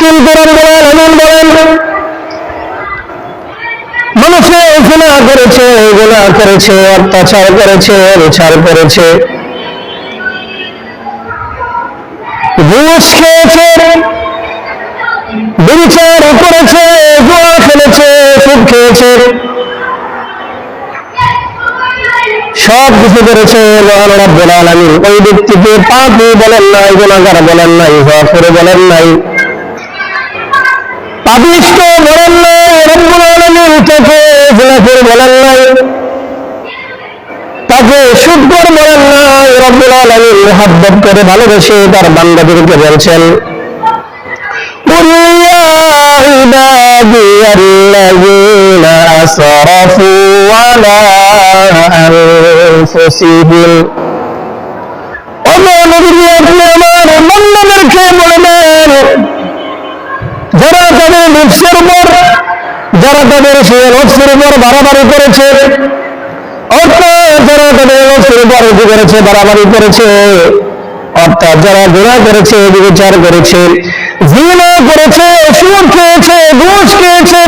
কিন্তু রব্বুল আলামিন বলেন মানুষে গুনাহ করেছে, অত্যাচার করেছে, বিচার করেছে, ঘুষ খেয়েছে, বিচার করেছে, জুয়া খেলেছে, সুদ খেয়েছে, সব কিছু করেছে। মহান রব্বুল আলামিন ওই ব্যক্তিকে পাপী বলেন নাই, গুনাহগার বলেন নাই, কাফের বলেন নাই, পাপিষ্ঠ বলেন নাই। রব্বুল আলামিন তাকে জিনাখোর বলেন নাই, তাকে সুদখোর বলেন নাই। রব্বুল আলামিন মুহাব্বত করে ভালোবেসে তার বান্দাদেরকে বলছেন قل يا عبادي الذين أسرفوا على أنفسهم وما نبغي আপনি আমার বান্দাদেরকে বলবেন যারা তাদের নফসের উপর, যারা তাদের সেই নফসের উপর বাড়াবাড়ি করেছে, অর্থাৎ যারা তাদের নফসের উপর করেছে, বাড়াবাড়ি করেছে, অর্থাৎ যারা গুনাহ করেছে, ব্যভিচার করেছে, জিনা করেছে, সুদ খেয়েছে, ঘুষ খেয়েছে,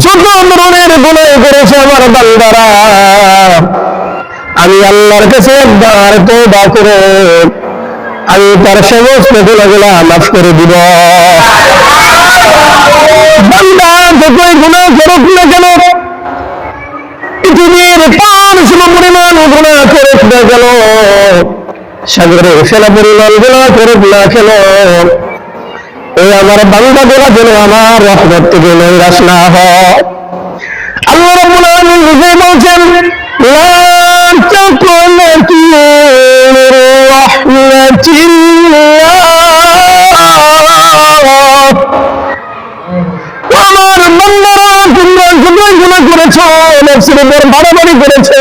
যত ধরনের গুনাহ করেছে আমার বান্দারা, আমি আল্লাহর কাছে একবার তওবা করে আমি তার সমস্ত গুনাহগুলো মাফ করে দিব। বান্দা যতই গুনাহ করুক না কেন, পৃথিবীর পার সমপরিমাণ গুনাহ করুক না কেন, সাগরের ফেলা পরিমাণ গুনাহ করুক না কেন, এই আমার বান্দাগুলো যেন আমার রহমত থেকে নৈরাশ না হয়। আল্লাহ রাব্বুল আলামিন নিজে বলছেন লা তাকুনাতু মির রাহমাতিল্লাহ, আমার বান্দারা তোমরা যতই গুনাহ করেছো, নফসের উপর বাড়াবাড়ি করেছো,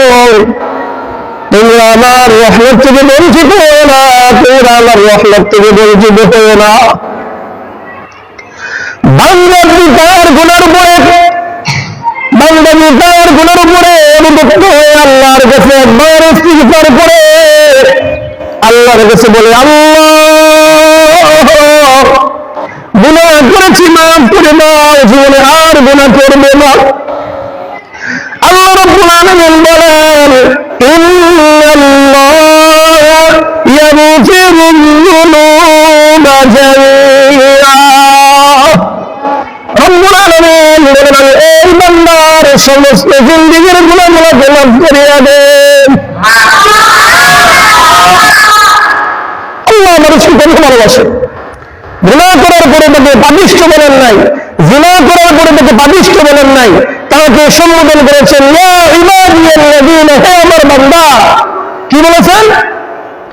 তোমরা আমার রহমত থেকে বঞ্চিত হও না, তোমরা আমার রহমত থেকে বঞ্চিত হও না। বান্দা তার গুনার উপরে অনুতপ্ত হয়ে আল্লাহর কাছে একবার ইস্তিগফার করে আল্লাহর কাছে বলে আল্লাহ গুনাহ করেছি, মাফ করে দাও, জীবনে আর গুনাহ করবে না। আল্লাহ রাব্বুল আলামিন বলেন ইন্নাল্লাহা ইয়াগফিরুয যুনুবা জামিআ। রব্বুল আলামিন বলেন এই বান্দার সমস্ত জিন্দেগীর গুনাহগুলোকে মাফ করিয়া দেন। আল্লাহ মানুষকে কেন ভালোবাসে? গুনাহ করার পরে তাকে পাপিষ্ঠ বলেন নাই, জিনা করার পরে তাকে পাপিষ্ঠ বলেন নাই, তাকে সম্বোধন করেছেন ইয়া ইবাদিয়াল্লাযীনা, হে আমার বান্দা। কি বলেছেন?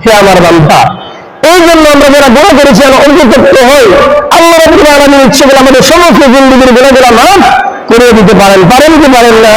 হে আমার বান্দা। এই জন্য আমরা যারা গুনাহ করেছি আমরা অনুতপ্ত হই, আল্লাহ রাব্বুল আলামিন ইচ্ছে করে আমাদের সমস্ত জিন্দেগীর গুনাহগুলো মাফ করে দিতে পারেন কি পারেন না?